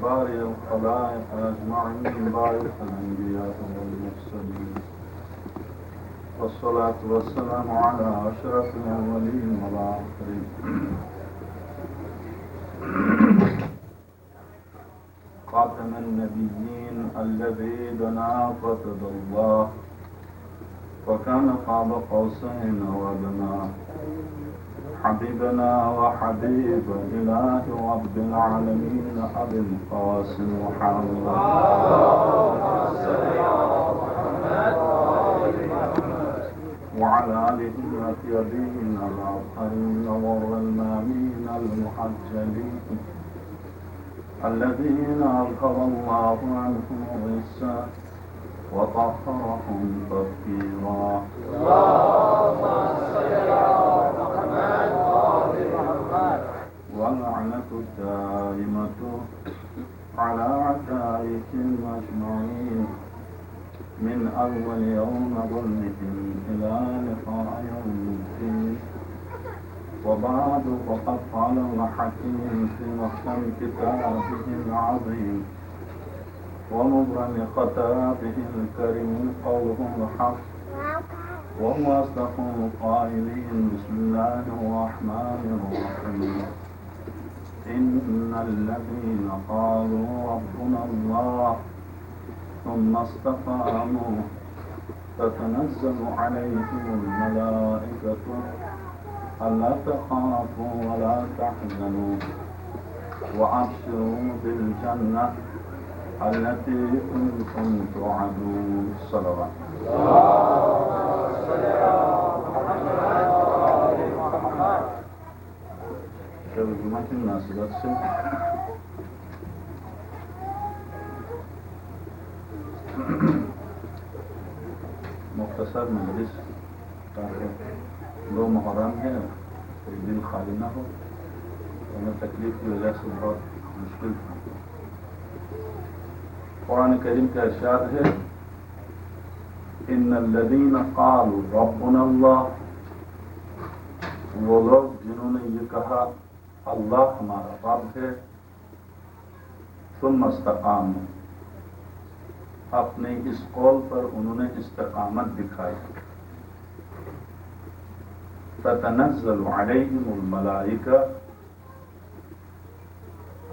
بارئ الخلائق أجمعين بارك الأنبياء والمرسلين والصلاة والسلام على أشرف الأولين والآخرين خاتم النبيين الذي دنا فتد الله وكان قاب قوسين أو أدنى حبيبنا وحبيب إله رب العالمين أبي القاسم محمد وعلى آله الأطيبين الأطهرين غر الميامين المحجلين الذين أذهب الله عنهم الرجس وطهرهم تطهيرا. واللعنة الدائمة على أعدائهم أجمعين من أول يوم ظلمهم إلى لقاء يوم الدين. وبعد فقد قال الحكيم في محكم كتابه العظيم ومبرم خطابه الكريم قوله الحق وهو أصدق القائلين. بسم الله الرحمن الرحيم. إن الذين قالوا ربنا الله ثم استقاموا تتنزل عليهم الملائكة ألا تخافوا ولا تحزنوا وأبشروا بالجنة التي كنتم توعدون. صلوات ترجمة الناصرة سے مختصر مجلس تاکہ دو محرم ہے کوئی دل خالی نہ ہو. ہمیں تکلیف کی وجہ سے بہت مشکل تھا. قرآن کریم کا ارشاد ہے ان الذین قالوا ربنا اللہ، وہ لوگ جنہوں نے یہ کہا اللہ ہمارا رب ہے، ثم استقاموا، اپنے اس قول پر انہوں نے استقامت دکھائی. تتنزل علیہم الملائکہ،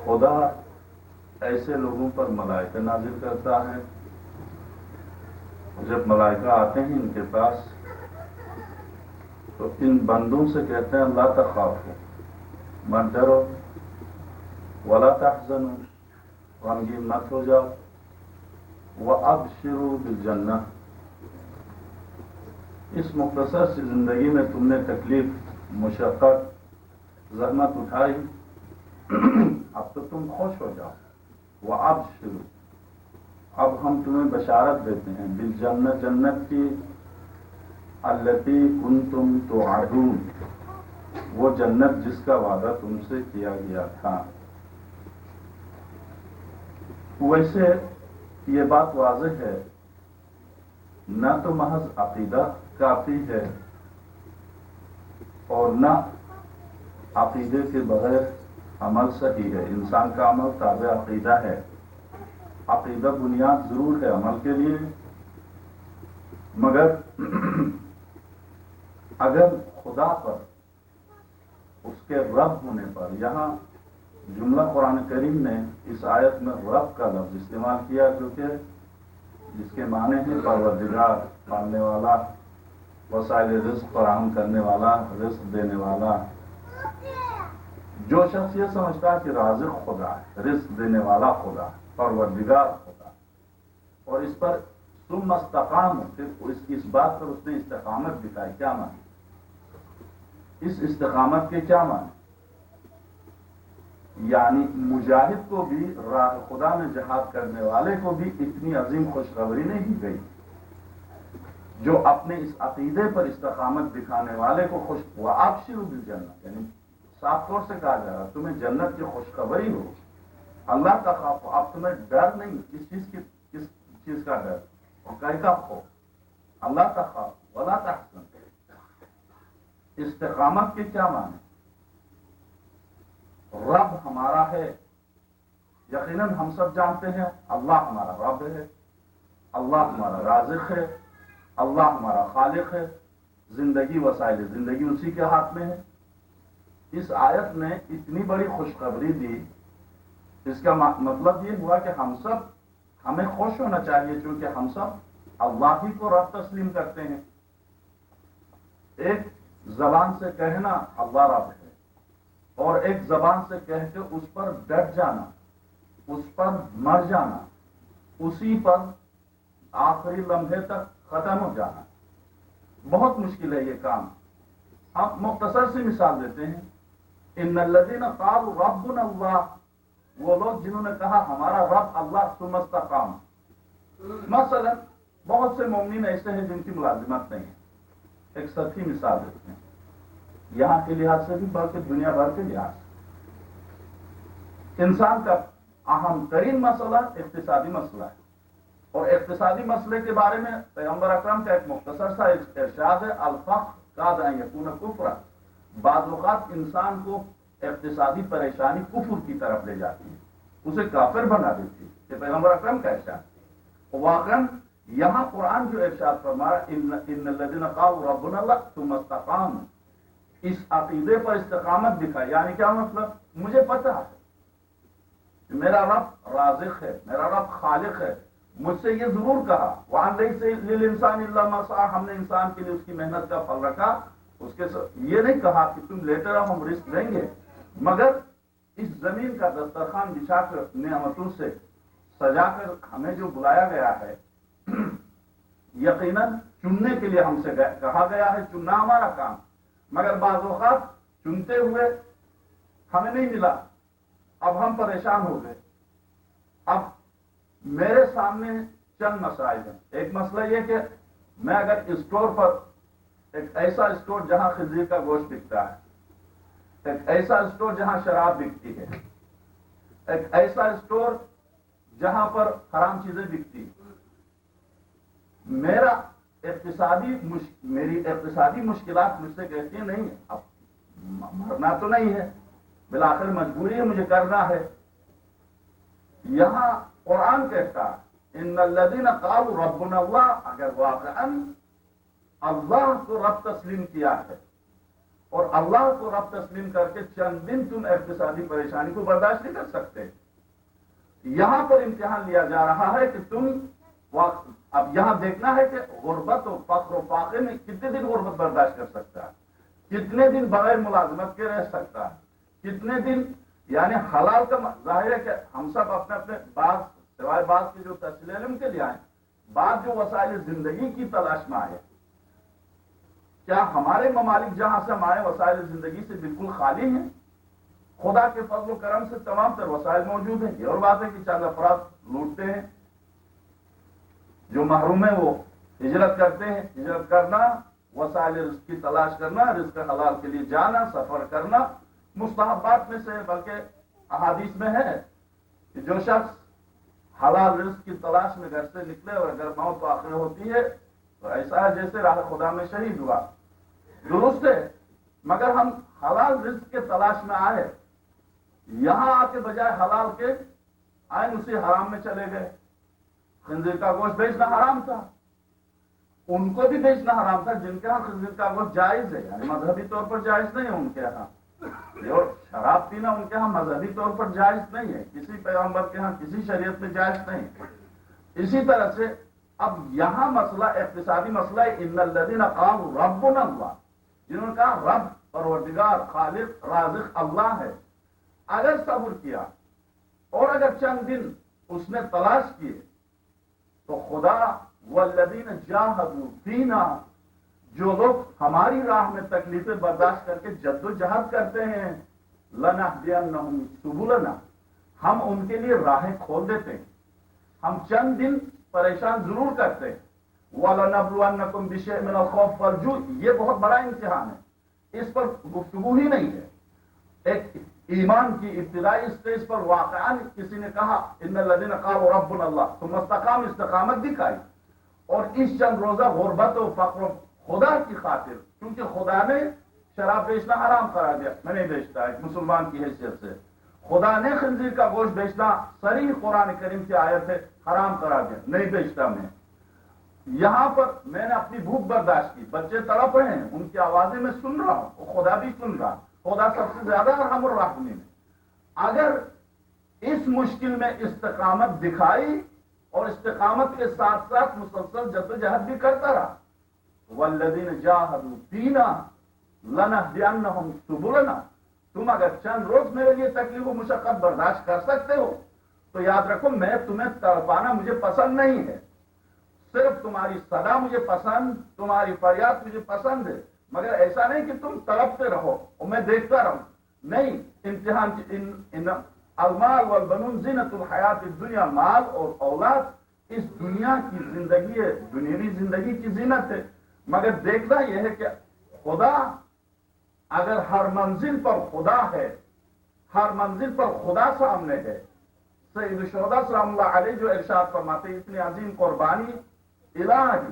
خدا ایسے لوگوں پر ملائکہ نازل کرتا ہے. جب ملائکہ آتے ہیں ان کے پاس تو ان بندوں سے کہتے ہیں لا تخافوا، مت ڈرو، ولا تحزنوا، غمگین مت ہو جاؤ، وابشروا بالجنہ، اس مختصر سی زندگی میں تم نے تکلیف، مشقت، زحمت اٹھائی، اب تو تم خوش ہو جاؤ. وابشروا، اب ہم تمہیں بشارت دیتے ہیں بالجنہ، جنت کی، التی کنتم توعدون، وہ جنت جس کا وعدہ تم سے کیا گیا تھا. ویسے یہ بات واضح ہے، نہ تو محض عقیدہ کافی ہے اور نہ عقیدے کے بغیر عمل صحیح ہے. انسان کا عمل تابع عقیدہ ہے. عقیدہ بنیاد ضرور ہے عمل کے لیے، مگر اگر خدا پر، اس کے رب ہونے پر، یہاں جملہ قرآن کریم نے اس آیت میں رب کا لفظ استعمال کیا کیونکہ جس کے معنی ہیں پروردگار، پالنے والا، وسائل رزق فراہم کرنے والا، رزق دینے والا. جو شخص یہ سمجھتا ہے کہ رازق خدا ہے، رزق دینے والا خدا ہے، پروردگار خدا، اور اس پر ثم استقاموا، پھر اس بات پر اس نے استقامت دکھائی، کیا معنی؟ اس استقامت کے کیا معنی؟ یعنی مجاہد کو بھی، راہ خدا میں جہاد کرنے والے کو بھی اتنی عظیم خوشخبری نہیں دی گئی جو اپنے اس عقیدے پر استقامت دکھانے والے کو خوش ہوا. ابشروا بالجنہ، یعنی صاف طور سے کہا جا رہا تمہیں جنت کی خوشخبری ہو. اللہ کا خوف، اب تمہیں ڈر نہیں، کس چیز کا ڈر اور کا خوف؟ اللہ کا خوف. ولا تحزن، استقامت کے کیا معنی؟ رب ہمارا ہے، یقیناً ہم سب جانتے ہیں اللہ ہمارا رب ہے، اللہ ہمارا رازق ہے، اللہ ہمارا خالق ہے، زندگی وسائل زندگی اسی کے ہاتھ میں ہے۔ اس آیت نے اتنی بڑی خوشخبری دی، اس کا مطلب یہ ہوا کہ ہم سب ہمیں خوش ہونا چاہیے، چونکہ ہم سب اللہ ہی کو رب تسلیم کرتے ہیں۔ ایک زبان سے کہنا اللہ رب ہے، اور ایک زبان سے کہہ کے اس پر ڈٹ جانا، اس پر مر جانا، اسی پر آخری لمحے تک ختم ہو جانا بہت مشکل ہے یہ کام۔ ہم مختصر سی مثال دیتے ہیں، ان الذین قالوا ربنا اللہ، وہ لوگ جنہوں نے کہا ہمارا رب اللہ ثم استقام۔ مثلا بہت سے مومنین ایسے ہیں جن کی ملازمت نہیں ہے، ایک سچی مثال دیتے ہیں یہاں کے لحاظ سے بھی بلکہ دنیا بھر کے لحاظ سے۔ انسان کا اہم ترین مسئلہ اقتصادی مسئلہ ہے، اور اقتصادی مسئلے کے بارے میں پیغمبر اکرم کا ایک مختصر سا ارشاد ہے، الفقر کاد ان یکون کفرا۔ بعض اوقات انسان کو اقتصادی پریشانی کفر کی طرف لے جاتی ہے، اسے کافر بنا دیتی ہے، یہ پیغمبر اکرم کا ارشاد۔ واقعاً یہاں قرآن جو ارشاد فرمایا ان الذین قالوا ربنا اللہ ثم استقاموا، اس عقیدے پر استقامت دکھائی، یعنی کیا مطلب؟ مجھے پتا ہے میرا رب رازق ہے، میرا رب خالق ہے، مجھ سے یہ ضرور کہا وَأَن لَيْسَ لِلْإِنسَانِ إِلَّا مَا سَعَىٰ، ہم نے انسان کے لیے اس کی محنت کا پھل رکھا، اس کے یہ نہیں کہا کہ تم لیتے رہو ہم رزق دیں گے، مگر اس زمین کا دسترخوان بچھا کر نعمتوں سے سجا کر ہمیں جو بلایا گیا ہے، یقیناً چننے کے لیے ہم سے کہا گیا ہے، چننا ہمارا کام، مگر بعض اوقات چنتے ہوئے ہمیں نہیں ملا، اب ہم پریشان ہو گئے۔ اب میرے سامنے چند مسائل ہیں۔ ایک مسئلہ یہ کہ میں اگر اسٹور پر، ایک ایسا اسٹور جہاں خنزیر کا گوشت بکتا ہے، ایک ایسا اسٹور جہاں شراب بکتی ہے، ایک ایسا اسٹور جہاں پر حرام چیزیں بکتی ہیں، میری اقتصادی مشکلات مجھ سے کہتی ہیں نہیں اب مرنا تو نہیں ہے، بالآخر مجبوری ہے، مجھے کرنا ہے۔ یہاں قرآن کہتا ہے ان الذین قالوا ربنا اللہ، اگر واقعاً اللہ کو رب تسلیم کیا ہے اور اللہ کو رب تسلیم کر کے چند دن تم اقتصادی پریشانی کو برداشت نہیں کر سکتے، یہاں پر امتحان لیا جا رہا ہے کہ تم اب یہاں دیکھنا ہے کہ غربت و فقر و فاقے میں کتنے دن غربت برداشت کر سکتا ہے، کتنے دن بغیر ملازمت کے رہ سکتا ہے، کتنے دن، یعنی حلال کا ظاہر ہے کہ ہم سب اپنے اپنے بعض سوائے بعض کے جو تحصیل علم کے لیے آئے، بعض جو وسائل زندگی کی تلاش میں آئے، کیا ہمارے ممالک جہاں سے ہم آئے وسائل زندگی سے بالکل خالی ہیں؟ خدا کے فضل و کرم سے تمام تر وسائل موجود ہیں، یہ اور بات ہے کہ چند افراد لوٹتے ہیں، جو محروم ہیں وہ ہجرت کرتے ہیں، ہجرت کرنا، وسائل رزق کی تلاش کرنا، رزق حلال کے لیے جانا، سفر کرنا مستحبات میں سے، بلکہ احادیث میں ہے کہ جو شخص حلال رزق کی تلاش میں گھر سے نکلے اور اگر موت آخر ہوتی ہے تو ایسا ہے جیسے راہ خدا میں شہید ہوا۔ درست ہے، مگر ہم حلال رزق کے تلاش میں آئے، یہاں آ کے بجائے حلال کے آئے اسی حرام میں چلے گئے۔ خنزیر کا گوشت بیچنا حرام تھا، ان کو بھی بیچنا حرام تھا جن کے ہاں خنزیر کا گوشت جائز ہے، یعنی مذہبی طور پر جائز نہیں ہے ان کے ہاں، اور شراب پینا ان کے ہاں مذہبی طور پر جائز نہیں ہے، کسی پیغمبر کے ہاں کسی شریعت میں جائز نہیں ہے۔ اسی طرح سے اب یہاں مسئلہ اقتصادی مسئلہ ہے، ان الذین قالوا ربنا اللہ، جنہوں نے کہا رب پروردگار خالق رازق اللہ ہے، اگر صبر کیا اور اگر چند دن اس نے تلاش کیے تو خدا والذین جاہدوا فینا، جو لوگ ہماری راہ میں تکلیفیں برداشت کر کے جد و جہد کرتے ہیں، لنہدینہم سبلنا، ہم ان کے لیے راہیں کھول دیتے ہیں، ہم چند دن پریشان ضرور کرتے ہیں، وَلَنَبْلُوَنَّكُمْ بِشَيْءٍ مِّنَ الْخَوْفِ وَالْجُوعِ، یہ بہت بڑا امتحان ہے، اس پر گفتگو ہی نہیں ہے۔ ایک ایمان کی ابتدائی اسٹیج پر واقعاً کسی نے کہا ان الذین قالوا ربنا اللہ ثم استقاموا، استقامت دکھائی، اور اس چند روزہ غربت و فقر و خدا کی خاطر، کیونکہ خدا نے شراب بیچنا حرام قرار دیا، میں نہیں بیچتا ایک مسلمان کی حیثیت سے، خدا نے خنزیر کا گوشت بیچنا صریح قرآن کریم کی آیت ہے حرام قرار دیا، نہیں بیچتا میں۔ یہاں پر میں نے اپنی بھوک برداشت کی، بچے تڑپ رہے ہیں، ان کی آوازیں میں سن رہا ہوں، خدا بھی سن رہا، خدا سب سے زیادہ ارحم الراحمین ہے۔ اگر اس مشکل میں استقامت دکھائی اور استقامت کے ساتھ ساتھ مسلسل جدوجہد بھی کرتا رہا، والذین جاہدوا فینا لنہدینہم سبلنا، تم اگر چند روز میرے لیے تکلیف و مشقت برداشت کر سکتے ہو تو یاد رکھو میں تمہیں تڑپانا مجھے پسند نہیں ہے، صرف تمہاری صدا مجھے پسند، تمہاری فریاد مجھے پسند ہے، مگر ایسا نہیں کہ تم تڑپتے رہو اور میں دیکھتا رہوں، نہیں۔ امتحان المال والبنون زینت الحیات الدنیا، مال اور اولاد اس دنیا کی زندگی ہے، دنیاوی زندگی کی زینت ہے، مگر دیکھنا یہ ہے کہ خدا اگر ہر منزل پر خدا ہے، ہر منزل پر خدا سامنے ہے۔ سید الشہداء سلام اللہ علیہ جو ارشاد فرماتے اتنی عظیم قربانی، الہی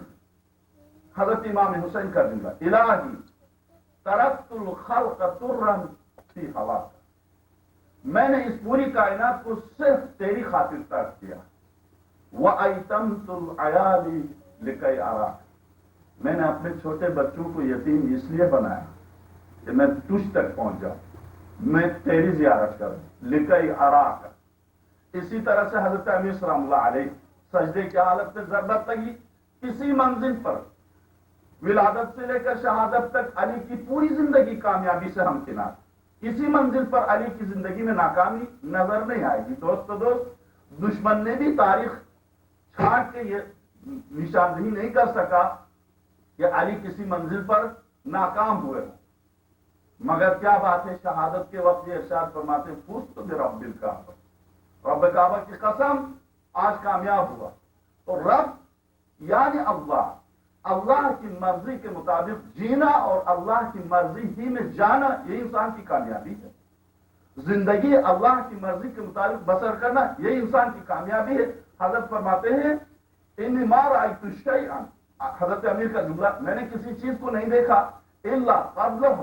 حضرت امام حسین کر دوں گا، الہی ترکت الخلق ترا فی ہواک، میں نے اس پوری کائنات کو صرف تیری خاطر ترک کیا، وَأَيْتَمْتُ الْعَيَالِ لِكَيْ أَرَاكَ، میں نے اپنے چھوٹے بچوں کو یتیم اس لیے بنایا کہ میں تجھ تک پہنچ جاؤں، میں تیری زیارت کروں، لِكَيْ أَرَاكَ۔ اسی طرح سے حضرت امیر سلام اللہ علیہ سجدے کی حالت میں ضربت لگی، اسی منزل پر ولادت سے لے کر شہادت تک علی کی پوری زندگی کامیابی سے ہمکنار، اسی منزل پر علی کی زندگی میں ناکامی نظر نہیں آئے گی۔ دوست دشمن نے بھی تاریخ چھانٹ کے یہ نشاندہی نہیں کر سکا کہ علی کسی منزل پر ناکام ہوئے ہوں، مگر کیا بات ہے، شہادت کے وقت یہ ارشاد فرماتے فزت برب الکعبہ، رب کعبہ کی قسم آج کامیاب ہوا۔ تو رب یعنی اللہ، اللہ کی مرضی کے مطابق جینا اور اللہ کی مرضی ہی میں جانا، یہ انسان کی کامیابی ہے۔ زندگی اللہ کی مرضی کے مطابق بسر کرنا، یہ انسان کی کامیابی ہے۔ حضرت فرماتے ہیں انی ما رأیت شیئا، حضرت امیر کا جملہ، میں نے کسی چیز کو نہیں دیکھا الا قبلہ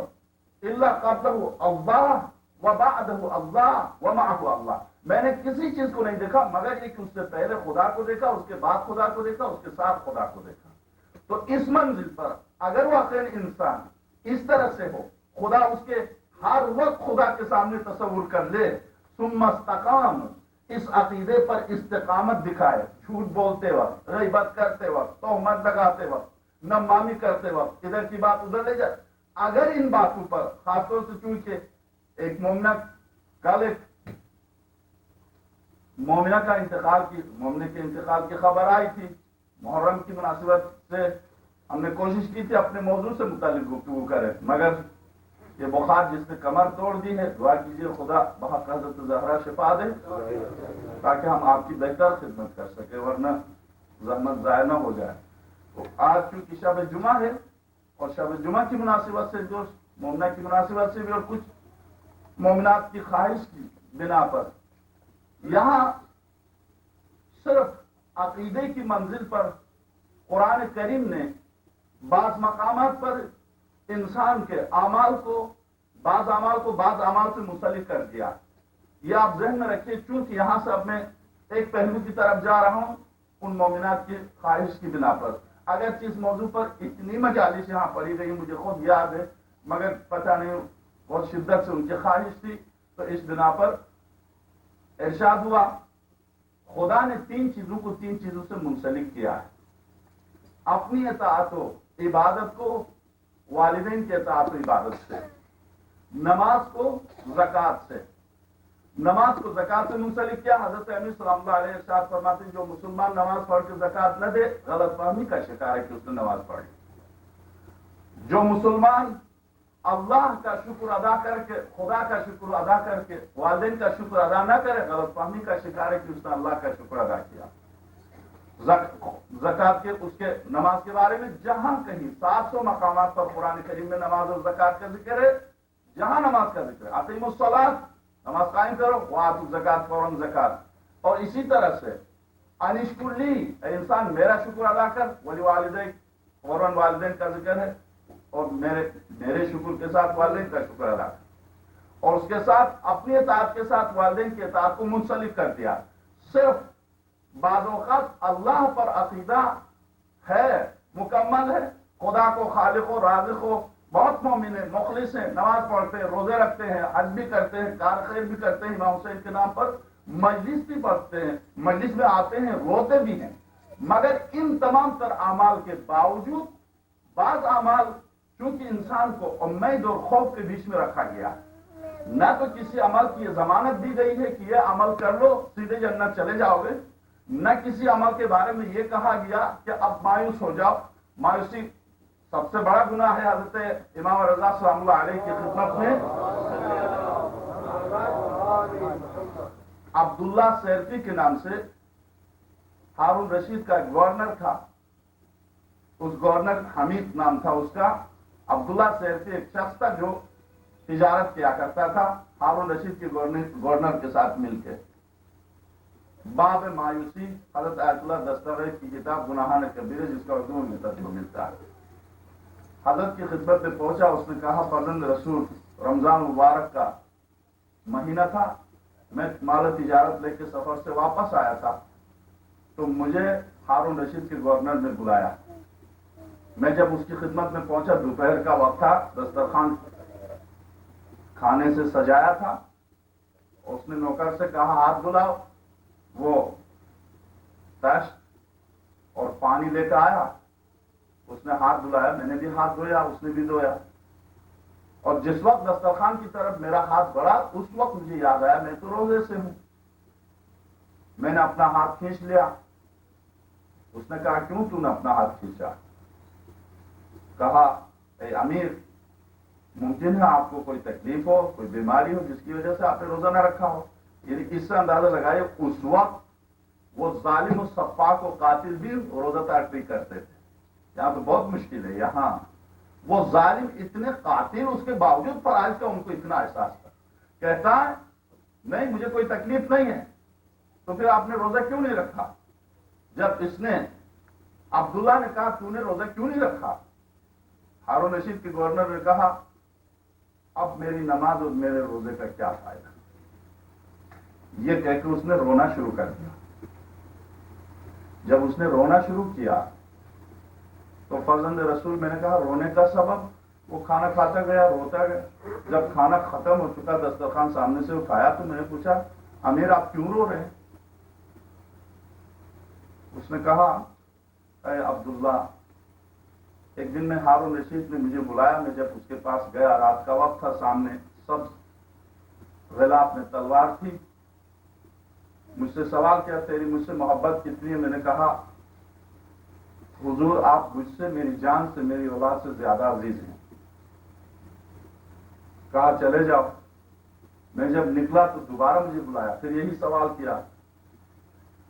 اللہ وبعدہ اللہ ومعہ اللہ، میں نے کسی چیز کو نہیں دیکھا مگر ایک اس سے پہلے خدا کو دیکھا، اس کے بعد خدا کو دیکھا، اس کے ساتھ خدا کو دیکھا۔ تو اس منزل پر اگر واقعی انسان اس طرح سے ہو، خدا اس کے ہر وقت خدا کے سامنے تصور کر لے، ثم استقام، اس عقیدے پر استقامت دکھائے، جھوٹ بولتے وقت، غیبت کرتے وقت، تہمت لگاتے وقت، نمامی کرتے وقت، ادھر کی بات ادھر لے جائے، اگر ان باتوں پر خاص طور سے چونکہ ایک مومنہ کل ایک مومنہ کا انتقال کی، مومنہ کے انتقال کی خبر آئی تھی، محرم کی مناسبت سے ہم نے کوشش کی تھی اپنے موضوع سے متعلق گفتگو کریں، مگر یہ بخار جس نے کمر توڑ دی ہے، دعا کیجیے خدا بحق حضرت زہرا شفا دے تاکہ ہم آپ کی بہتر خدمت کر سکیں، ورنہ زحمت ضائع نہ ہو جائے۔ تو آج چونکہ شب جمعہ ہے اور شب جمعہ کی مناسبت سے جو مومنہ کی مناسبت سے بھی اور کچھ مومنات کی خواہش کی بنا پر یہاں صرف عقیدے کی منزل پر قرآن کریم نے بعض مقامات پر انسان کے اعمال کو، بعض اعمال کو بعض اعمال سے منسلک کر دیا۔ یہ آپ ذہن میں رکھیے، چونکہ یہاں سے اب میں ایک پہلو کی طرف جا رہا ہوں ان مومنات کی خواہش کی بنا پر، اگرچہ اس موضوع پر اتنی مجالس یہاں پڑھی گئی مجھے خود یاد ہے، مگر پتہ نہیں بہت شدت سے ان کی خواہش تھی، تو اس بنا پر ارشاد ہوا خدا نے تین چیزوں کو تین چیزوں سے منسلک کیا ہے، اپنی اطاعت و عبادت کو والدین کی اطاعت و عبادت سے، نماز کو زکوٰۃ سے، نماز کو زکوٰۃ سے منسلک کیا۔ حضرت امیر سلام اللہ علیہ ارشاد فرماتے ہیں جو مسلمان نماز پڑھ کے زکوٰۃ نہ دے غلط فہمی کا شکار ہے کہ اس نے نماز پڑھی، جو مسلمان اللہ کا شکر ادا کر کے، خدا کا شکر ادا کر کے والدین کا شکر ادا نہ کرے غلط فہمی کا شکار ہے کہ اس نے اللہ کا شکر ادا کیا۔ زکوٰۃ کے اس کے نماز کے بارے میں جہاں کہیں 700 مقامات پر قرآن کریم میں نماز اور زکوٰۃ کا ذکر ہے، جہاں نماز کا ذکر ہے اقیموا الصلاۃ، نماز قائم کرو، وآتوا الزکوٰۃ، فوراً زکوٰۃ، اور اسی طرح سے ان اشکر لی، اے انسان میرا شکر ادا کر، ولوالدیک، فوراً والدین کا ذکر ہے اور میرے شکر کے ساتھ والدین کا شکر ادا کر۔ اور اس کے ساتھ اپنی اطاعت کے ساتھ والدین کی اطاعت کو منسلک کر دیا. صرف بعض اوقات اللہ پر عقیدہ ہے، مکمل ہے، خدا کو خالق و رازق ہو، بہت مومن ہیں، مخلص ہیں، نماز پڑھتے ہیں، روزے رکھتے ہیں، حج بھی کرتے ہیں، کار خیر بھی کرتے ہیں، امام حسین کے نام پر مجلس بھی پڑھتے ہیں، مجلس میں آتے ہیں، روتے بھی ہیں. مگر ان تمام تر اعمال کے باوجود بعض اعمال چونکہ انسان کو امید اور خوف کے بیچ میں رکھا گیا، نہ تو کسی عمل کی یہ ضمانت دی گئی ہے کہ یہ عمل کر لو سیدھے جنت چلے جاؤ گے، نہ کسی عمل کے بارے میں یہ کہا گیا کہ اب مایوس ہو جاؤ. مایوسی سب سے بڑا گناہ ہے. حضرت امام رضا سلام اللہ علیہ کی خدمت میں عبداللہ سیرفی کے نام سے ہارون رشید کا گورنر تھا، اس گورنر حمید نام تھا اس کا. عبداللہ سیرفی ایک شخص تھا جو تجارت کیا کرتا تھا ہارون رشید کے گورنر کے ساتھ مل کے. باب مایوسی حضرت آیت اللہ دستاویز کی کتاب گناہان کبیرہ جس کا اردو میں ترجمہ ملتا ہے. حضرت کی خدمت میں پہنچا، اس نے کہا فرزند رسول رمضان مبارک کا مہینہ تھا، میں مال تجارت لے کے سفر سے واپس آیا تھا تو مجھے ہارون رشید کے گورنر نے بلایا. میں جب اس کی خدمت میں پہنچا دوپہر کا وقت تھا، دسترخوان کھانے سے سجایا تھا. اس نے نوکر سے کہا ہاتھ دھلاؤ، وہ تشت اور پانی لے کر آیا. اس نے ہاتھ دھلایا، میں نے بھی ہاتھ دھویا، اس نے بھی دھویا. اور جس وقت دسترخوان کی طرف میرا ہاتھ بڑھا اس وقت مجھے یاد آیا میں تو روزے سے ہوں. میں نے اپنا ہاتھ کھینچ لیا. اس نے کہا کیوں تو نے اپنا ہاتھ کھینچا؟ کہا اے امیر، ممکن ہے آپ کو کوئی تکلیف ہو، کوئی بیماری ہو جس کی وجہ سے آپ نے روزہ نہ رکھا ہو. یعنی اس سے اندازہ لگائے اس وقت وہ ظالم و سفاک و قاتل بھی روزہ ترک نہیں کرتے تھے. یہاں تو بہت مشکل ہے. یہاں وہ ظالم اتنے قاتل، اس کے باوجود فرائض کا ان کو اتنا احساس تھا. کہتا ہے نہیں مجھے کوئی تکلیف نہیں ہے، تو پھر آپ نے روزہ کیوں نہیں رکھا؟ جب اس نے عبداللہ نے کہا تو نے روزہ کیوں نہیں رکھا، ہارون رشید کے گورنر نے کہا اب میری نماز اور میرے روزے کا کیا فائدہ. یہ کہہ کے اس نے رونا شروع کر دیا. جب اس نے رونا شروع کیا تو فرزند رسول میں نے کہا رونے کا سبب؟ وہ کھانا کھاتا گیا، روتا گیا. جب کھانا ختم ہو چکا، دسترخوان سامنے سے اٹھایا تو میں نے پوچھا امیر آپ کیوں رو رہے ہیں؟ اس نے کہا اے عبداللہ، ایک دن میں ہارون رشید نے مجھے بلایا. میں جب اس کے پاس گیا، رات کا وقت تھا، سامنے سب غلاف میں تلوار تھی. مجھ سے سوال کیا تیری مجھ سے محبت کتنی ہے؟ میں نے کہا حضور آپ مجھ سے، میری جان سے، میری اولاد سے زیادہ عزیز ہیں. کہا چلے جاؤ. میں جب نکلا تو دوبارہ مجھے بلایا، پھر یہی سوال کیا.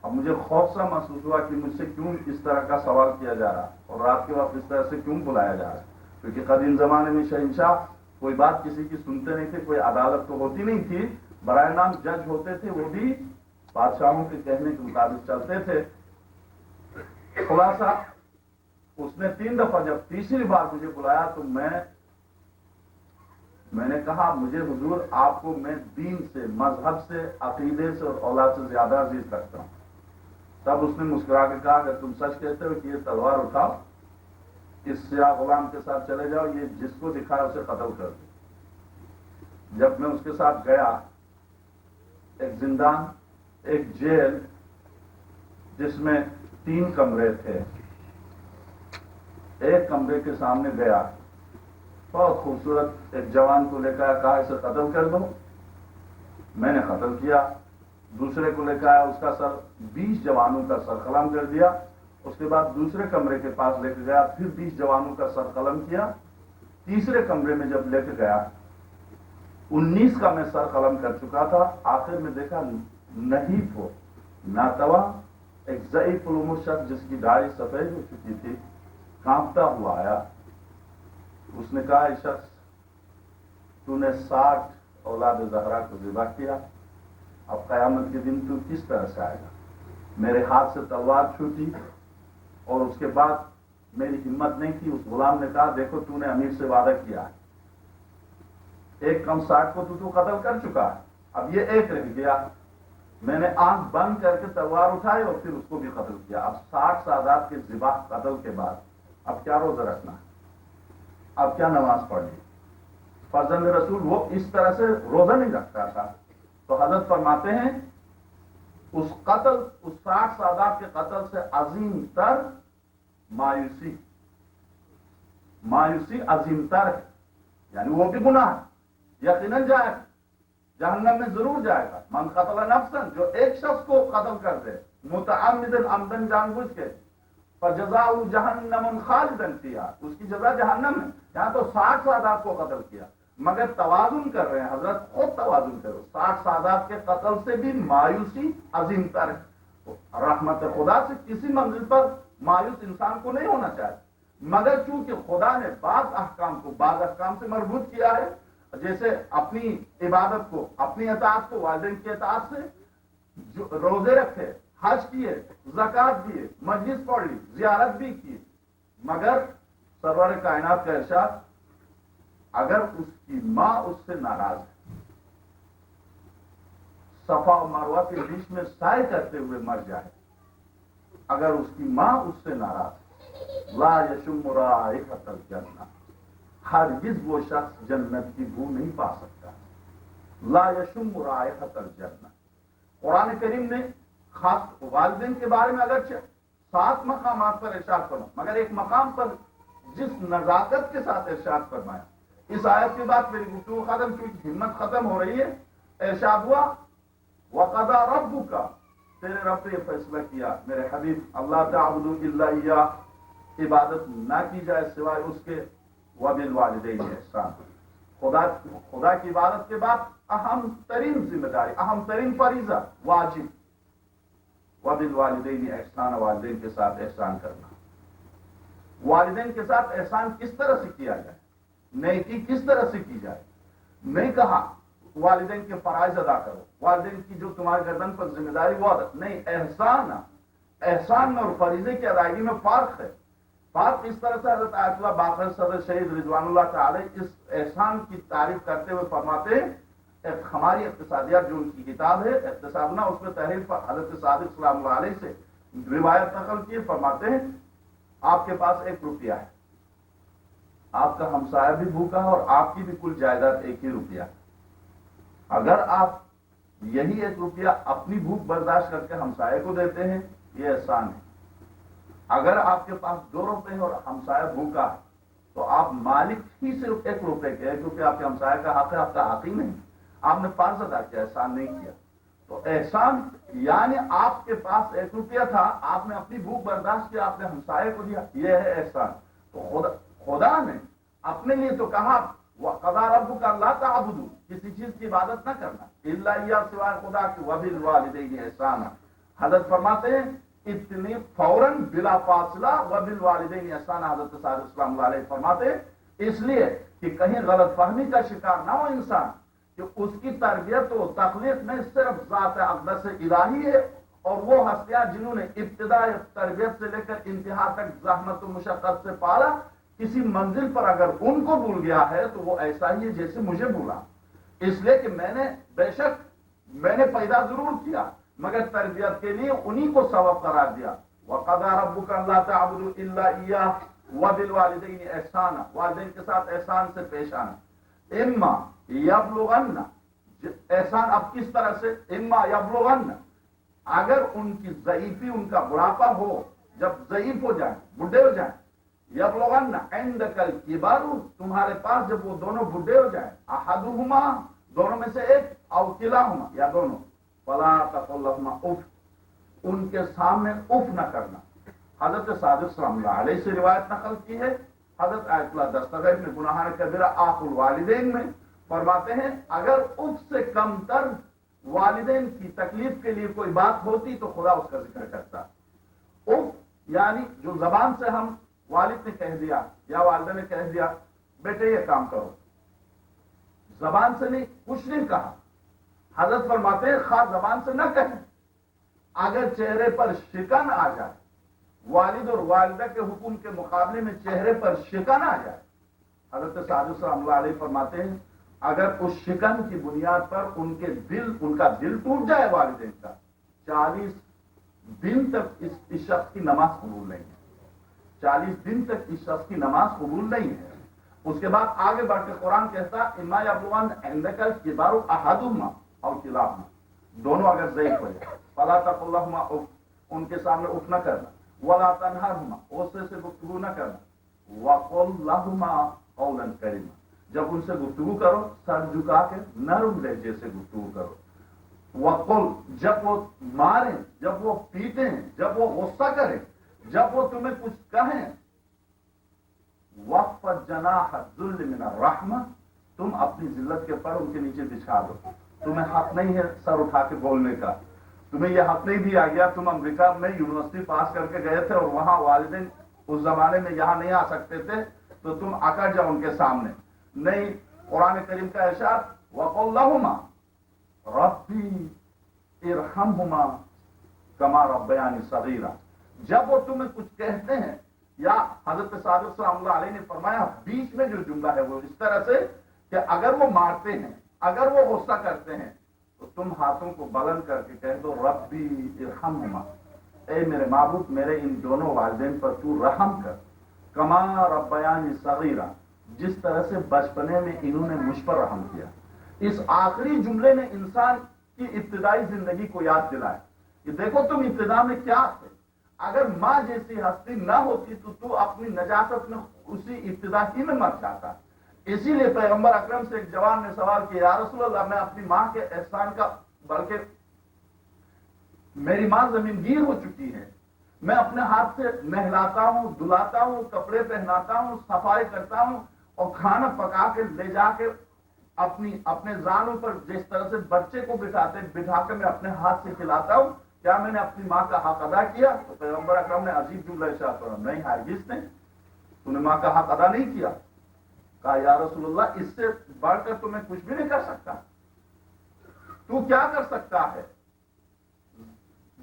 اب مجھے خوف سا محسوس ہوا کہ مجھ سے کیوں اس طرح کا سوال کیا جا رہا اور رات کے وقت اس طرح سے کیوں بلایا جا رہا. کیونکہ قدیم زمانے میں شہنشاہ کوئی بات کسی کی سنتے نہیں تھے، کوئی عدالت تو ہوتی نہیں تھی، برائے نام جج ہوتے تھے، وہ بھی بادشاہوں کے کہنے کے مطابق چلتے تھے. خلاصہ اس نے 3 دفعہ، جب تیسری بار مجھے بلایا تو میں نے کہا مجھے حضور آپ کو میں دین سے، مذہب سے، عقیدے سے اور اولاد سے زیادہ عزیز رکھتا ہوں. تب اس نے مسکرا کے کہا اگر تم سچ کہتے ہو کہ یہ تلوار اٹھاؤ، اس سیاہ غلام کے ساتھ چلے جاؤ، یہ جس کو دکھایا اسے قتل کر دو. جب میں اس کے ساتھ گیا، ایک زندان، ایک جیل جس میں 3 کمرے تھے، ایک کمرے کے سامنے گیا، بہت خوبصورت ایک جوان کو لے کر کہا اسے قتل کر دو. میں نے قتل کیا. دوسرے کو لے کر آیا، اس کا سر 20 جوانوں کا سر قلم کر دیا. اس کے بعد دوسرے کمرے کے پاس لے کے گیا، پھر 20 جوانوں کا سر قلم کیا. تیسرے کمرے میں جب لے کے گیا، 19 کا میں سر قلم کر چکا تھا. آخر میں دیکھا نحیف ہو، ناتوا، ایک ضعیف العمر شخص جس کی داڑھی سفید ہو چکی تھی، کانپتا ہوا آیا. اس نے کہا اے شخص، تو نے 60 اولاد زہرا کو ذبح کیا، اب قیامت کے دن تو کس طرح سے آئے گا؟ میرے ہاتھ سے تلوار چھوٹی اور اس کے بعد میری ہمت نہیں تھی. اس غلام نے کہا دیکھو تو نے امیر سے وعدہ کیا ہے، ایک کم 60 کو تو قتل کر چکا ہے، اب یہ ایک رہ گیا، میں نے آنکھ بند کر کے تلوار اٹھائی اور پھر اس کو بھی قتل کیا۔ اب 60 سادات کے ذبح قتل کے بعد اب کیا روزہ رکھنا ہے، اب کیا نماز پڑھنی؟ فرزند رسول وہ اس طرح سے روزہ نہیں رکھتا تھا، تو حضرت فرماتے ہیں اس 60 سادات کے قتل سے عظیم تر مایوسی عظیم تر ہے، یعنی وہ بھی گناہ ہے، یقیناً جائے گا، جہنم میں ضرور جائے گا۔ من قتل نفسا، جو ایک شخص کو قتل کر دے متعمدن عمدن جان بوجھ کے، فجزاؤ جہنم خالدا فیہا، اس کی جزا جہنم ہے۔ یہاں تو 60 سادات کو قتل کیا، مگر توازن کر رہے ہیں حضرت، خود توازن کرو، 60 سادات کے قتل سے بھی مایوسی عظیم تر ہے۔ رحمت خدا سے کسی منزل پر مایوس انسان کو نہیں ہونا چاہیے، مگر چونکہ خدا نے بعض احکام کو بعض احکام سے مربوط کیا ہے، جیسے اپنی عبادت کو، اپنی اطاعت کو والدین کی اطاعت سے، جو روزے رکھے، حج کیے، زکات دیے، مجلس پڑھ لی، زیارت بھی کی، مگر سرور کائنات کا ارشاد اگر اس کی ماں اس سے ناراض ہے، صفا و مروہ کے بیچ میں سائے کرتے ہوئے مر جائے، اگر اس کی ماں اس سے ناراض ہے، لا یشم رائحۃ الجنہ، ہرگز وہ شخص جنت کی بو نہیں پا سکتا۔ لا یشم رائحۃ الجنہ، قرآن کریم نے خاص والدین کے بارے میں اگرچہ 7 مقامات پر ارشاد فرمایا، مگر ایک مقام پر جس نزاکت کے ساتھ ارشاد فرمایا، اس آیت کے بعد میری گفتگو ختم، کیونکہ ہمت ختم ہو رہی ہے، ارشاد ہوا وَقَضَىٰ رَبُّكَ، تیرے رب نے فیصلہ کیا میرے حبیب اللہ تعبدوا الا اياه، عبادت نہ کی جائے سوائے اس کے، وبالوالدین احسان، خدا کی عبادت کے بعد اہم ترین ذمہ داری، اہم ترین فریضہ، واجب، وبالوالدین احسان، والدین کے ساتھ احسان کرنا۔ والدین کے ساتھ احسان کس طرح سے کیا جائے، نیکی کس طرح سے کی جائے؟ نہیں کہا والدین کے فرائض ادا کرو، والدین کی جو تمہارے گردن پر ذمہ داری وہ ادا، نہیں، احسان میں اور فریضے کی ادائیگی میں فرق ہے۔ فرق اس طرح سے حضرت آیت اللہ باقر صدر شہید رضوان اللہ تعالی اس احسان کی تعریف کرتے ہوئے فرماتے ہیں، ہماری اقتصادیات جو ان کی کتاب ہے اقتصادنا، اس میں تحریر پر حضرت صادق سلام اللہ علیہ سے روایت نقل کی، فرماتے ہیں آپ کے پاس 1 روپیہ ہے، آپ کا ہمسایہ بھی بھوکا ہے اور آپ کی بھی کل جائیداد 1 ہی روپیہ ہے، اگر آپ یہی 1 روپیہ اپنی بھوک برداشت کر کے ہمسائے کو دیتے ہیں، یہ احسان ہے۔ اگر آپ کے پاس 2 روپے ہیں اور ہمسایہ بھوکا ہے تو آپ مالک ہی صرف 1 روپے کے ہیں، کیونکہ آپ کے ہمسایہ کا حق ہے، آپ کا حق ہی نہیں، آپ نے فرض ادا کیا، احسان نہیں کیا۔ تو احسان یعنی آپ کے پاس 1 روپیہ تھا، آپ نے اپنی بھوک برداشت کیا، آپ نے ہمسائے کو دیا، یہ ہے احسان۔ تو خدا نے اپنے لیے تو کہا وَقَضَىٰ رَبُّكَ أَلَّا تَعْبُدُوا، کسی چیز کی عبادت نہ کرنا اِلَّا إِيَّاهُ، سوائے خدا کی، وَبِالْوَالِدَيْنِ إِحْسَانًا، حضرت فرماتے ہیں اتنی فوراً بلا فاصلہ وَبِالْوَالِدَيْنِ إِحْسَانًا، حضرت صادق السلام اللہ علیہ فرماتے ہیں، اس لیے کہ کہیں غلط فہمی کا شکار نہ ہو انسان کہ اس کی تربیت و تخلیق میں صرف ذات اقدس الہی ہے، اور وہ ہستیاں جنہوں نے ابتدائی تربیت سے لے کر انتہا تک زحمت و مشقت سے پالا، کسی منزل پر اگر ان کو بھول گیا ہے تو وہ ایسا ہی ہے جیسے مجھے بھولا، اس لیے کہ بے شک میں نے پیدا ضرور کیا، مگر تربیت کے لیے انہی کو سبب قرار دیا۔ وَقَضَىٰ رَبُّكَ أَلَّا تَعْبُدُوا إِلَّا إِيَّاهُ وَبِالْوَالِدَيْنِ إِحْسَانًا، والدین کے ساتھ احسان سے پیش آنا۔ اما یبلغن، احسان اب کس طرح سے؟ اما یبلغن، اگر ان کی ضعیفی، ان کا بڑھاپا ہو، جب ضعیف ہو جائیں، بڈھے ہو جائیں، یبلغن عندک الکبر، تمہارے پاس جب وہ دونوں بڈھے ہو جائیں، احدہما، دونوں میں سے ایک، او کلاہما، یا دونوں، فلا تقل لہما اف، ان کے سامنے اف نہ کرنا۔ حضرت صادق صلی اللہ علیہ سے روایت نقل کی ہے، حضرت آیت اللہ دستغیر میں گناہان کبیرہ آخ الوالدین میں فرماتے ہیں اگر اف سے کم تر والدین کی تکلیف کے لیے کوئی بات ہوتی تو خدا اس کا ذکر کرتا۔ اف یعنی جو زبان سے ہم والد نے کہہ دیا یا والدہ نے کہہ دیا بیٹے یہ کام کرو، زبان سے نہیں، کچھ نہیں کہا، حضرت فرماتے ہیں خواہ زبان سے نہ کہیں، اگر چہرے پر شکن آ جائے، والد اور والدہ کے حکم کے مقابلے میں چہرے پر شکن آ جائے، حضرت صادق صلی اللہ علیہ فرماتے ہیں اگر اس شکن کی بنیاد پر ان کا دل ٹوٹ جائے والدین کا، 40 دن تک اس شخص کی نماز قبول نہیں ہے، 40 دن تک اس شخص کی نماز قبول نہیں ہے۔ اس کے بعد آگے بڑھ کے قرآن کہتا اما یبلغن عندک الکبر احدہما او کلاہما، دونوں اگر ضعیف ہو جائے فلا تقل لہما اف، ان کے سامنے اف نہ کرنا، ولا تنہرہما، غصے سے گفتگو نہ کرنا، وقل لہما قولا کریما، جب ان سے گفتگو کرو سر جھکا کے نرم لہجے سے گفتگو کرو، وقل، جب وہ ماریں، جب وہ پیٹیں، جب وہ غصہ کریں، جب وہ تمہیں کچھ کہیں، وَخْفَضْ جَنَاحَ الذُّلِّ مِنَ الرَّحْمَةِ، تم اپنی ذلت کے پر ان کے نیچے بچھا دو۔ تمہیں حق نہیں ہے سر اٹھا کے بولنے کا، تمہیں یہ حق نہیں دیا گیا، تم امریکہ میں یونیورسٹی پاس کر کے گئے تھے اور وہاں والدین اس زمانے میں یہاں نہیں آ سکتے تھے تو تم اکڑ جاؤ ان کے سامنے، نہیں۔ قرآن کریم کا ارشاد وَقُلْ لَهُمَا رَبِّي ارْحَمْهُمَا كَمَا رَبَّيَانِي صَغِيرًا، جب وہ تمہیں کچھ کہتے ہیں، یا حضرت صادق صلی اللہ علیہ نے فرمایا بیچ میں جو جملہ ہے وہ اس طرح سے کہ اگر وہ مارتے ہیں، اگر وہ غصہ کرتے ہیں تو تم ہاتھوں کو بلند کر کے کہہ دو ربی ارحمہما، اے میرے معبود میرے ان دونوں والدین پر تو رحم کر، کما ربیانی صغیرا، جس طرح سے بچپنے میں انہوں نے مجھ پر رحم کیا۔ اس آخری جملے نے انسان کی ابتدائی زندگی کو یاد دلایا کہ دیکھو تم ابتدا میں کیا تھے، اگر ماں جیسی ہستی نہ ہوتی تو اپنی نجاست میں اسی ابتدا ہی میں مر جاتا۔ اسی لیے پیغمبر اکرم سے ایک جوان نے سوال کیا یا رسول اللہ میں اپنی ماں کے احسان کا، بلکہ میری ماں زمین گیر ہو چکی ہے، میں اپنے ہاتھ سے نہلاتا ہوں، دلاتا ہوں، کپڑے پہناتا ہوں، صفائی کرتا ہوں اور کھانا پکا کے لے جا کے اپنے زانوں پر جس طرح سے بچے کو بٹھا کے میں اپنے ہاتھ سے کھلاتا ہوں، کیا میں نے اپنی ماں کا حق ادا کیا؟ تو پیغمبر اکرم نے عجیب جملہ ارشاد فرمایا نہیں ہرگز نہیں، تو نے ماں کا حق ادا نہیں کیا۔ کہا یا رسول اللہ اس سے بڑھ کر تو میں کچھ بھی نہیں کر سکتا۔ تو کیا کر سکتا ہے؟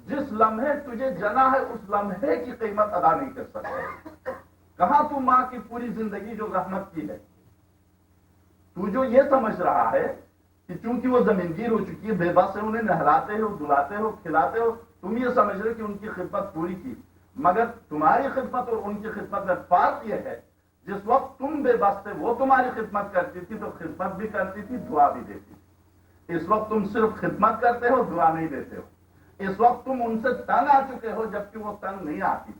جس لمحے تجھے جنا ہے اس لمحے کی قیمت ادا نہیں کر سکتا۔ کہاں تو ماں کی پوری زندگی جو رحمت کی ہے، تو جو یہ سمجھ رہا ہے کہ چونکہ وہ زمینگیر ہو چکی ہے، بے بس ہے، انہیں نہلاتے ہو، دلاتے ہو، کھلاتے ہو، تم یہ سمجھ رہے کہ ان کی خدمت پوری کی، مگر تمہاری خدمت اور ان کی خدمت میں فرق یہ ہے جس وقت تم بے بس تھے وہ تمہاری خدمت کرتی تھی تو خدمت بھی کرتی تھی، دعا بھی دیتی تھی۔ اس وقت تم صرف خدمت کرتے ہو، دعا نہیں دیتے ہو۔ اس وقت تم ان سے تنگ آ چکے ہو جبکہ وہ تنگ نہیں آتی،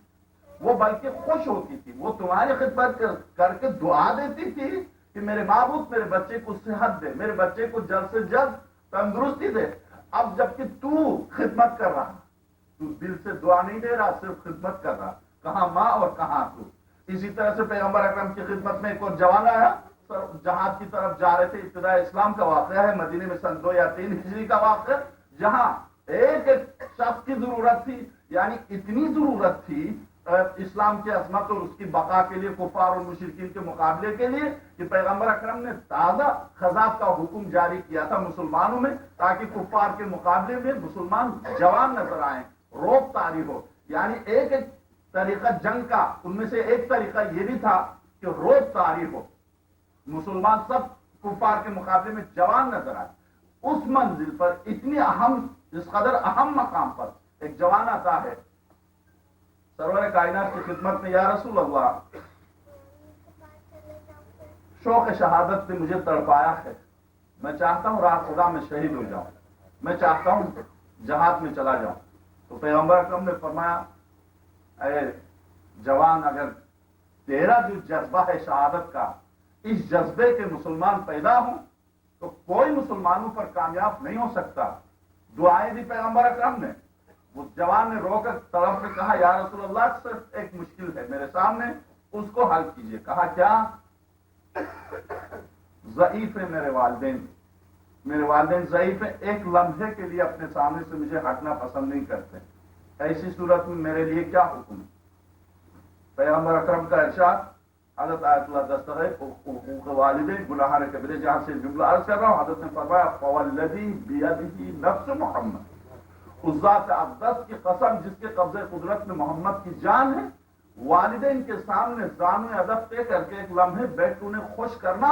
وہ بلکہ خوش ہوتی تھی، وہ تمہاری خدمت کر کے دعا دیتی تھی کہ میرے معبود میرے بچے کو صحت دے، میرے بچے کو جلد سے جلد تندرستی دے۔ اب جبکہ تو خدمت کر رہا، تو دل سے دعا نہیں دے رہا، صرف خدمت کر رہا، کہاں ماں اور کہاں تو۔ اسی طرح سے پیغمبر اکرم کی خدمت میں ایک اور جوان آیا، جہاد کی طرف جا رہے تھے، ابتدائی اسلام کا واقعہ ہے، مدینے میں سن 2 یا 3 ہجری کا واقعہ، جہاں ایک شخص کی ضرورت تھی، یعنی اتنی ضرورت تھی اسلام کی عظمت اور اس کی بقا کے لیے کفار اور مشرکین کے مقابلے کے لیے کہ پیغمبر اکرم نے تازہ خذاب کا حکم جاری کیا تھا مسلمانوں میں تاکہ کفار کے مقابلے میں مسلمان جوان نظر آئیں، روب طاری ہو۔ یعنی ایک طریقہ جنگ کا، ان میں سے ایک طریقہ یہ بھی تھا کہ روب طاری ہو، مسلمان سب کفار کے مقابلے میں جوان نظر آئے۔ اس منزل پر اتنی اہم، اس قدر اہم مقام پر ایک جوان آتا ہے سرور کائنات کی خدمت میں، یا رسول اللہ شوق شہادت نے مجھے تڑپایا ہے، میں چاہتا ہوں راہ خدا میں شہید ہو جاؤں، میں چاہتا ہوں جہاد میں چلا جاؤں۔ تو پیغمبر اکرم نے فرمایا اے جوان، اگر تیرا جو جذبہ ہے شہادت کا، اس جذبے کے مسلمان پیدا ہوں تو کوئی مسلمانوں پر کامیاب نہیں ہو سکتا۔ دعائیں دی پیغمبر اکرم نے۔ اس جوان نے رو کر طرف سے کہا یا رسول اللہ صرف ایک مشکل ہے میرے سامنے، اس کو حل کیجئے۔ کہا کیا؟ ضعیف ہے میرے والدین ضعیف ہیں، ایک لمحے کے لیے اپنے سامنے سے مجھے ہٹنا پسند نہیں کرتے، ایسی صورت میں میرے لیے کیا حکم؟ پیغمبر اکرم کا ارشاد، حضرت آیت اللہ دستگیر حقوق والدین گناہان کبیرہ، جہاں سے جملہ عرض کر رہا ہوں، حضرت نے فرمایا فوالذی بیدہ نفس محمد، اس ذات اقدس کی قسم جس کے قبضہ قدرت میں محمد کی جان ہے، والدین کے سامنے زانو ادب طے کر کے ایک لمحے بیٹھ کے انہیں خوش کرنا،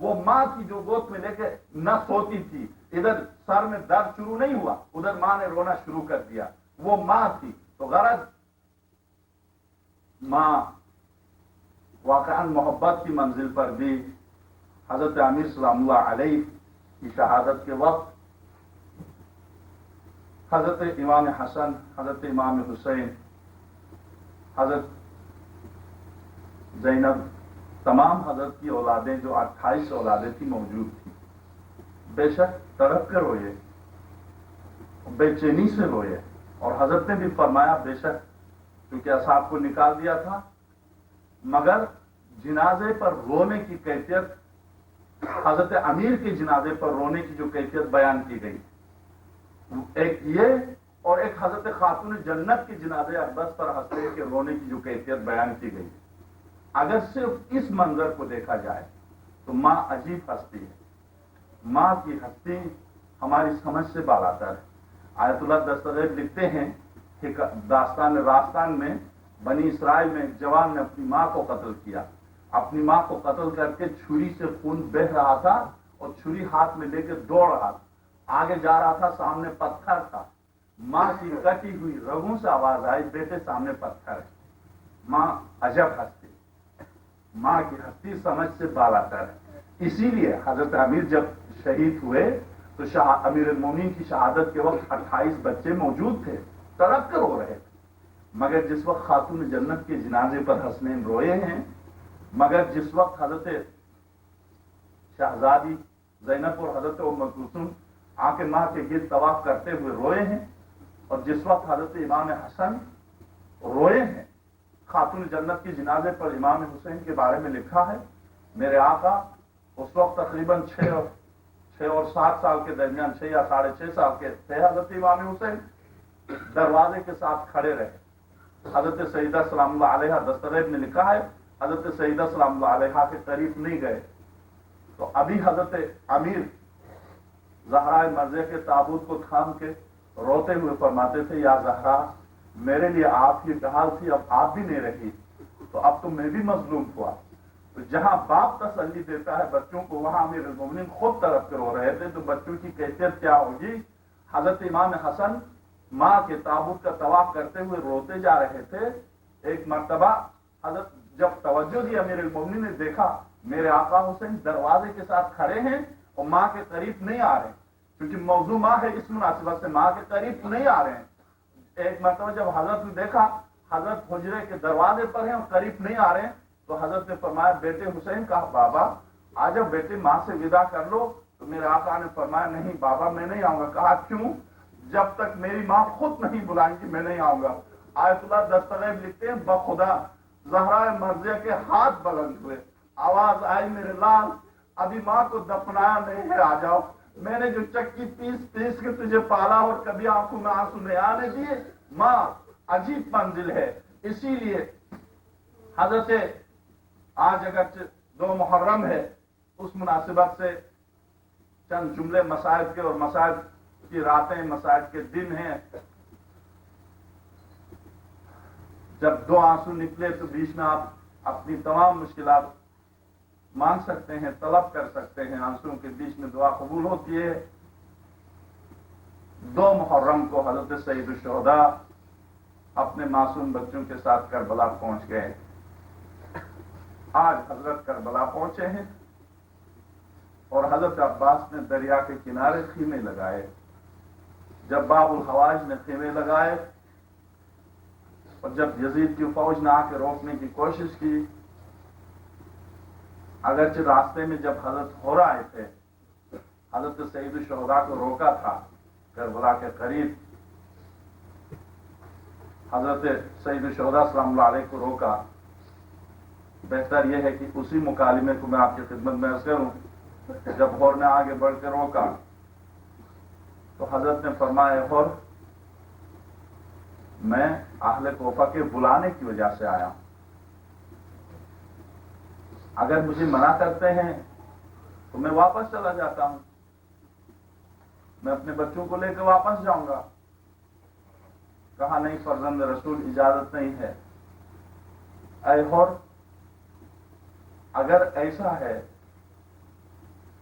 وہ ماں کی جو گود میں لے کے نہ سوتی تھی، ادھر سر میں درد شروع نہیں ہوا، ادھر ماں نے رونا شروع کر دیا، وہ ماں تھی۔ تو غرض ماں واقعا محبت کی منزل پر بھی حضرت امیر سلام اللہ علیہ کی شہادت کے وقت حضرت امام حسن، حضرت امام حسین، حضرت زینب، تمام حضرت کی اولادیں جو 28 اولادیں تھی موجود تھیں، بے شک تڑپ کر روئے، بے چینی سے روئے، اور حضرت نے بھی فرمایا بے شک کیونکہ اصحاب کو نکال دیا تھا، مگر جنازے پر رونے کی کیفیت، حضرت امیر کے جنازے پر رونے کی جو کیفیت بیان کی گئی، ایک یہ، اور ایک حضرت خاتون جنت کے جنازے اقدس پر ہنستے کے رونے کی جو کیفیت بیان کی گئی، اگر صرف اس منظر کو دیکھا جائے تو ماں عجیب ہستی ہے۔ ماں کی ہستی ہماری سمجھ سے بالاتر ہے۔ آیت اللہ دستگیر لکھتے ہیں کہ داستان راستان میں بنی اسرائیل میں ایک جوان نے اپنی ماں کو قتل کیا، اپنی ماں کو قتل کر کے چھری سے خون بہ رہا تھا اور چھری ہاتھ میں لے کے دوڑ رہا تھا، آگے جا رہا تھا، سامنے پتھر تھا، ماں کی کٹی ہوئی رگوں سے آواز آئی بیٹے سامنے پتھر ہے۔ ماں عجب ہستی، ماں کی ہستی سمجھ سے بالاتر ہے۔ اسی لیے حضرت امیر جب شہید ہوئے تو امیر المومنین کی شہادت کے وقت 28 بچے موجود تھے، تڑپ کر رو رہے تھے، مگر جس وقت خاتون جنت کے جنازے پر حسنین روئے ہیں، مگر جس وقت حضرت شہزادی زینب اور حضرت ام کلثوم آ کے ماں کے گرد طواف کرتے ہوئے روئے ہیں، اور جس وقت حضرت امام حسن روئے ہیں، خاتون جنت کے جنازے پر امام حسین کے بارے میں لکھا ہے، میرے آقا اس وقت تقریباً 6 اور 7 سال کے درمیان، 6 یا 6.5 سال کے تھے حضرت امام حسین، دروازے کے ساتھ کھڑے رہے۔ حضرت سیدہ سلام اللہ علیہ دستگیر میں لکھا ہے حضرت سیدہ سلام اللہ علیہ کے قریب نہیں گئے، تو ابھی حضرت امیر زہرا مرضیہ کے تابوت کو تھام کے روتے ہوئے فرماتے تھے، یا زہرا میرے لیے آپ کی حال تھی، اب آپ بھی نہیں رہی تو اب تو میں بھی مظلوم ہوا۔ تو جہاں باپ تسلی دیتا ہے بچوں کو، وہاں امیر المومنین خود طرف کے رو رہے تھے، تو بچوں کی کیفیت کیا ہوگی۔ حضرت امام حسن ماں کے تابوت کا طواف کرتے ہوئے روتے جا رہے تھے۔ ایک مرتبہ حضرت جب توجہ دی امیر المومنین نے دیکھا میرے آقا حسین دروازے کے ساتھ کھڑے ہیں اور ماں کے قریب نہیں آ رہے، کیونکہ موضوع ماں ہے، اس مناسبت سے ماں کے قریب نہیں آ رہے ہیں۔ ایک مرتبہ جب حضرت نے دیکھا حضرت حجرے کے دروازے پر ہیں اور قریب نہیں آ رہے ہیں، تو حضرت نے فرمایا بیٹے حسین، کہا بابا آ جاؤ بیٹے، ماں سے ودا کر لو۔ تو میرے آقا نے فرمایا نہیں بابا میں نہیں آؤں گا۔ کہا کیوں؟ جب تک میری ماں خود نہیں بلائیں گی میں نہیں آؤں گا۔ آیت اللہ دستگیر لکھتے ہیں بخدا زہرا مرضیہ کے ہاتھ بلند ہوئے، آواز آئی میرے لال ابھی ماں کو دفنایا نہیں ہے، آ جاؤ، میں نے جو چکی پیس کے تجھے پالا اور کبھی آنکھوں میں آنسو نہیں آنے دیے۔ ماں عجیب منزل ہے۔ اسی لیے حضرت آج اگر 2 محرم ہے، اس مناسبت سے چند جملے مساجد کے، اور مساجد کی راتیں مساجد کے دن ہیں، جب 2 آنسو نکلے تو بیچ میں آپ اپنی تمام مشکلات مانگ سکتے ہیں، طلب کر سکتے ہیں، آنسوؤں کے بیچ میں دعا قبول ہوتی ہے۔ 2 محرم کو حضرت سید الشہداء اپنے معصوم بچوں کے ساتھ کربلا پہنچ گئے۔ آج حضرت کربلا پہنچے ہیں اور حضرت عباس نے دریا کے کنارے خیمے لگائے، جب باب الحواج نے خیمے لگائے اور جب یزید کی فوج نے آ کے روکنے کی کوشش کی، اگرچہ راستے میں جب حضرت ہورا آئے تھے، حضرت سید الشہداء کو روکا تھا کربلا کے قریب، حضرت سید الشہداء سلام اللہ علیہ کو روکا۔ بہتر یہ ہے کہ اسی مکالمے کو میں آپ کی خدمت میں عرض کروں۔ جب ہور نے آگے بڑھ کے روکا تو حضرت نے فرمایا ہور میں اہل کوفہ کے بلانے کی وجہ سے آیا ہوں، اگر مجھے منع کرتے ہیں تو میں واپس چلا جاتا ہوں، میں اپنے بچوں کو لے کے واپس جاؤں گا۔ کہا نہیں فرزند رسول اجازت نہیں ہے۔ اے ہور اگر ایسا ہے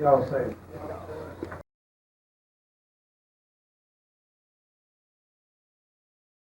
Ya Hüseyin.